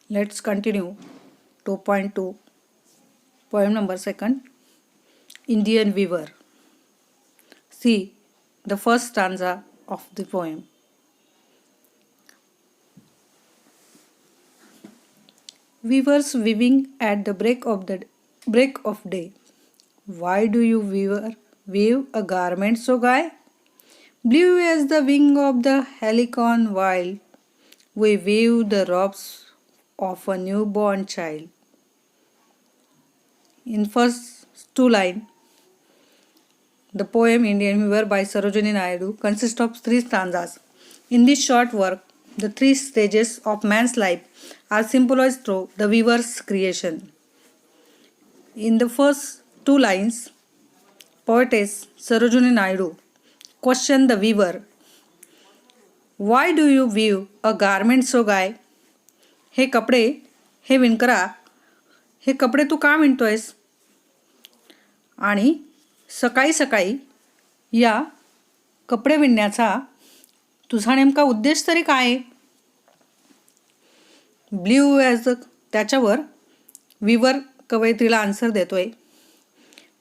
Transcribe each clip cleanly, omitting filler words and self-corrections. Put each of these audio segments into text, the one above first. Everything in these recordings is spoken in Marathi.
Let's continue 2.2, poem number 2, Indian Weaver. See the first stanza of the poem. Weavers weaving at the break of day. Why do you weave a garment so gay? Blue as the wing of the helicon wild, we weave the robes of a newborn child. In first two lines, the poem Indian Weaver by Sarojini Naidu consists of 3 stanzas. In this short work, the 3 stages of man's life are symbolized through the weaver's creation. In the first 2 lines, poetess Sarojini Naidu questioned the weaver, "Why do you weave a garment so gay?" हे कपडे, हे विणकरा, हे कपडे तू का विणतोयस? आणि सकाळी सकाळी या कपडे विणण्याचा तुझा नेमका उद्देश तरी काय आहे? ब्ल्यू ॲज त्याच्यावर विवर कवयित्रीला आन्सर देतोय.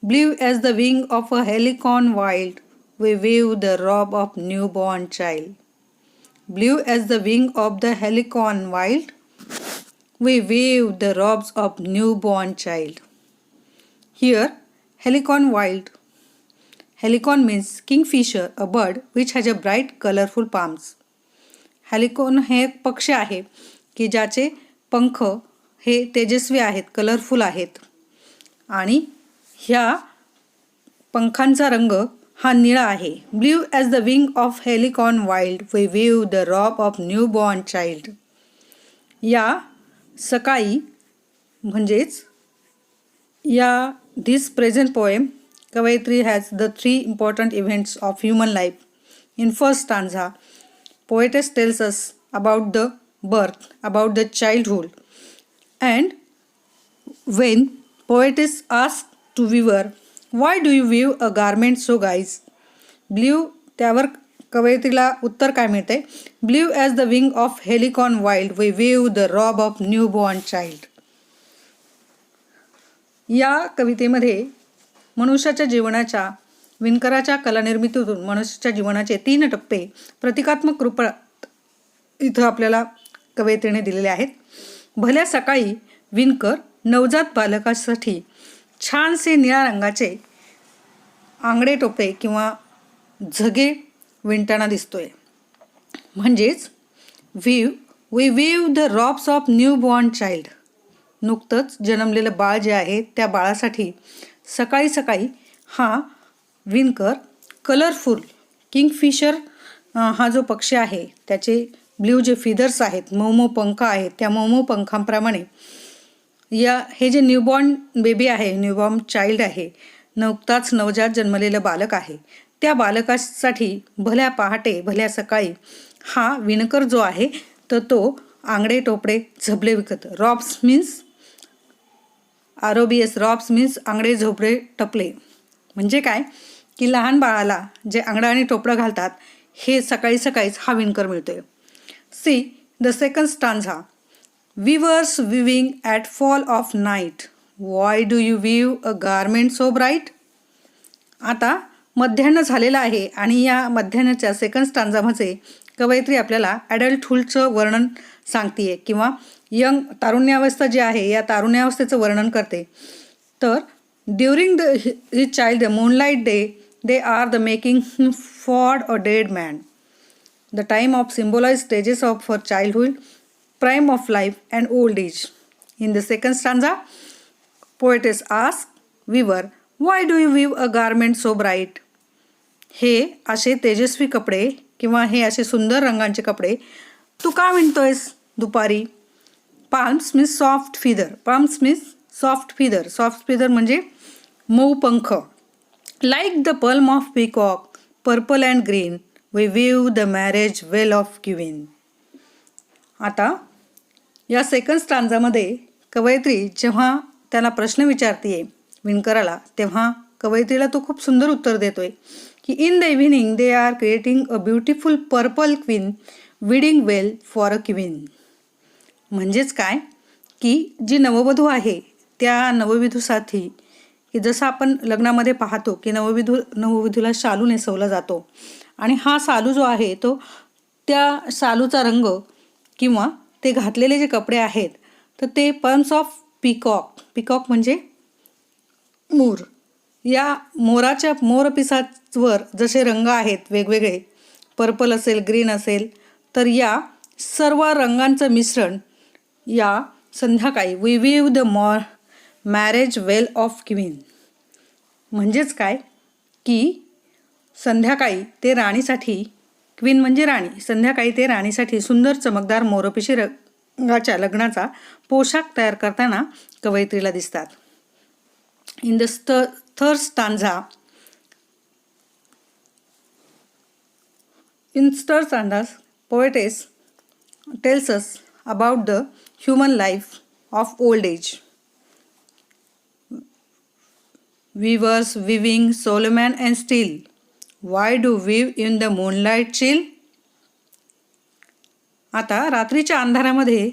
Blue as the wing of a halcyon wild we weave the robe of new born child. Blue as the wing of the halcyon wild we wave the robes of newborn child. Here, helicon wild. Helicon means kingfisher, a bird which has a bright colorful palms. Helicon हे एक पक्षी आहे की ज्याचे पंख हे तेजस्वी आहेत, कलरफुल आहेत. आणि ह्या पंखांचा रंग हा निळा आहे. Blue as the wing of halcyon wild we weave the robe of newborn child. या सकाळी म्हणजेच या धिस प्रेझेंट पोएम कवयित्री has the 3 important events of human life. In first stanza, poetess tells us about the birth, about the childhood, and when poetess ask to weaver, why do you weave a garment so gay? Blue, त्यावर कवयित्रीला उत्तर काय मिळते? Blue as the wing of halcyon wild we weave the robe of newborn child. या कवितेमध्ये मनुष्याच्या जीवनाच्या, विणकराच्या कलानिर्मितीतून मनुष्याच्या जीवनाचे 3 टप्पे प्रतिकात्मक रूपात इथं आपल्याला कवयित्रीने दिलेले आहेत. भल्या सकाळी विणकर नवजात बालकासाठी छानसे निळ्या रंगाचे आंगडे टोपे किंवा झगे विणताना दिसतोय. म्हणजेच we weave the robes of newborn child. नुकतंच जन्मलेलं बाळ जे आहे त्या बाळासाठी सकाळी सकाळी हा विणकर कलरफुल किंगफिशर हा जो पक्षी आहे त्याचे ब्ल्यू जे फिदर्स आहेत, मऊ पंख आहेत, त्या मऊ पंखांप्रमाणे हे जे न्यूबॉर्न बेबी आहे, न्यूबॉर्न चाइल्ड आहे, नुकताच नवजात जन्मलेलं बालक आहे, त्या बालकासाठी भल्या पहाटे, भल्या सकाळी हा विणकर जो आहे तर तो आंगडे टोपडे झबले विकत. Robes means ROBS, robes means आंगडे झोपडे टपले. म्हणजे काय की लहान बाळाला जे आंगडा आणि टोपडं घालतात हे सकाळी सकाळीच हा विणकर मिळतोय. See the second stanza. Weavers weaving at fall of night, why do you weave a garment so bright. आता मध्यान्ह झालेलं आहे आणि या मध्यान्हाच्या सेकंड स्टांझामध्ये कवयित्री आपल्याला ॲडल्टहुडचं वर्णन सांगते किंवा तारुण्यावस्था जी आहे या तारुण्यावस्थेचं वर्णन करते. तर during his child moonlight day they are the making for a dead man. The time of symbolise stages of for childhood, prime of life and old age. In the second stanza, poetess ask weaver, why do you weave a garment so bright. हे असे तेजस्वी कपडे किंवा हे असे सुंदर रंगांचे कपडे तू का विणतोयस दुपारी? Plumes means soft feather. Plumes means soft feather. Soft feather म्हणजे मऊ पंख. Like the plume of peacock, purple and green, we weave the marriage veil of queen. आता या सेकंड स्टांझामध्ये कवयित्री जेव्हा त्याला प्रश्न विचारतीये विणकराला, तेव्हा कवयित्रीला तो खूप सुंदर उत्तर देतोय की in the evening they are creating a beautiful purple queen weeding well for a queen. म्हणजेच काय की जी नववधू आहे त्या नववधूसाठी की जसं आपण लग्नामध्ये पाहतो की नववधूला शालू नेसवला जातो आणि हा शालू जो आहे तो त्या शालूचा रंग किंवा ते घातलेले जे कपडे आहेत तर ते पर्म्स ऑफ पिकॉक म्हणजे मोर. या मोराच्या मोरपिसावर जसे रंग आहेत वेगवेगळे, पर्पल असेल, ग्रीन असेल, तर या सर्व रंगांचं मिश्रण या संध्याकाळी we weave the marriage veil of queen. म्हणजेच काय की संध्याकाळी ते राणीसाठी, क्वीन म्हणजे राणी, संध्याकाळी ते राणीसाठी सुंदर चमकदार मोरपिशी रंगाच्या लग्नाचा पोशाख तयार करताना कवयित्रीला दिसतात. In the third stanza, poetess tells us about the human life of old age. Weavers weaving Solomon and still, why do weave in the moonlight chill? आता रात्रीच्या अंधारामध्ये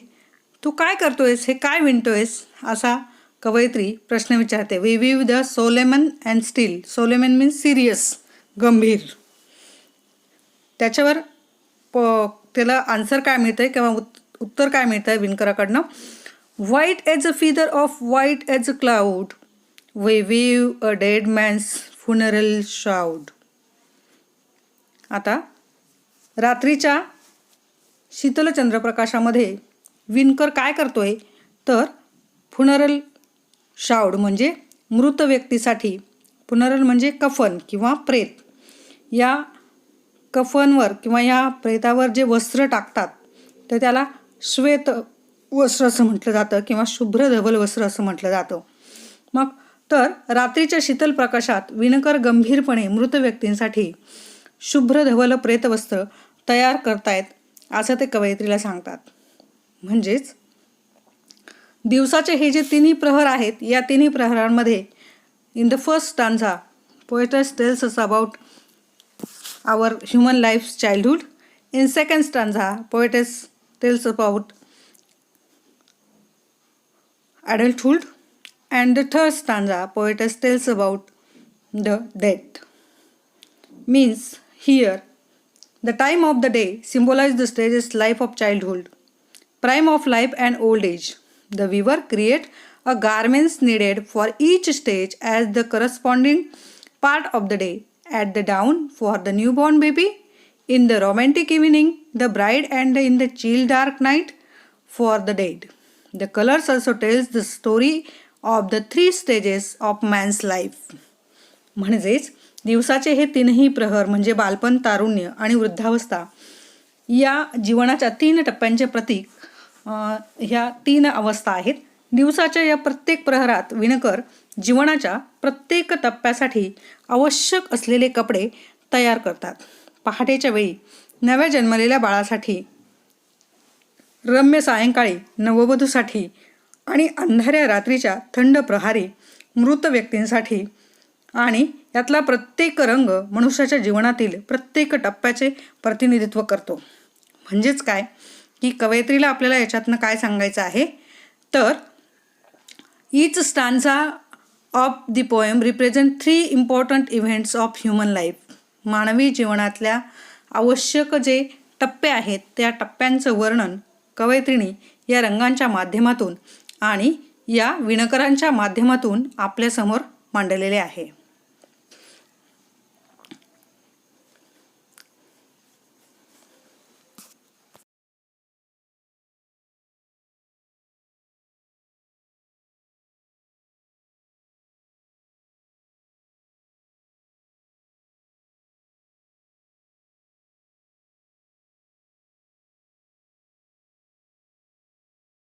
तू काय करतोयस, हे काय विणतोयस, असा कवयित्री प्रश्न विचारते. We weave the solemn and still. Solemn means serious, गंभीर. त्याच्यावर त्याला आन्सर काय मिळतंय किंवा उत्तर काय मिळतंय विणकराकडनं. White as a feather of white as a cloud, we weave a dead man's funeral shroud. आता रात्रीच्या शीतल चंद्रप्रकाशामध्ये विणकर काय करतोय तर फ्युनरल शाऊड म्हणजे मृत व्यक्तीसाठी, फ्युनरल म्हणजे कफन किंवा प्रेत, या कफनवर किंवा या प्रेतावर जे वस्त्र टाकतात तर त्याला श्वेत वस्त्र असं म्हटलं जातं किंवा शुभ्र धवल वस्त्र असं म्हटलं जातं. मग तर रात्रीच्या शीतल प्रकाशात विणकर गंभीरपणे मृत व्यक्तींसाठी शुभ्र धवल प्रेतवस्त्र तयार करतायत असं ते कवयित्रीला सांगतात. म्हणजेच दिवसाचे हे जे तिन्ही प्रहर आहेत, या तिन्ही प्रहरांमध्ये in the first stanza poetess tells us about our human life childhood. In second stanza poetess tells about adulthood, and the third stanza poetess tells about the death. Means here the time of the day symbolizes the stages life of childhood, prime of life and old age. The weaver create a garments needed for each stage as the corresponding part of the day. At the dawn for the newborn baby, in the romantic evening the bride, and in the chill dark night for the dead. The colors also tells the story of the three stages of man's life. म्हणजेच दिवसाचे हे तीनही प्रहर म्हणजे बालपण, तारुण्य आणि वृद्धावस्था या जीवनाच्या 3 टप्प्यांचे प्रतीक ह्या 3 अवस्था आहेत. दिवसाच्या या प्रत्येक प्रहरात विणकर जीवनाच्या प्रत्येक टप्प्यासाठी आवश्यक असलेले कपडे तयार करतात. पहाटेच्या वेळी नव्या जन्मलेल्या बाळासाठी, रम्य सायंकाळी नववधूसाठी आणि अंधाऱ्या रात्रीच्या थंड प्रहारी मृत व्यक्तींसाठी. आणि यातला प्रत्येक रंग मनुष्याच्या जीवनातील प्रत्येक टप्प्याचे प्रतिनिधित्व करतो. म्हणजेच काय की कवयित्रीला आपल्याला याच्यातनं काय सांगायचं आहे तर each stanza of the poem represent 3 important events of human life. मानवी जीवनातल्या आवश्यक जे टप्पे आहेत त्या टप्प्यांचं वर्णन कवयित्रीने या रंगांच्या माध्यमातून आणि या विणकरांच्या माध्यमातून आपल्यासमोर मांडलेले आहे.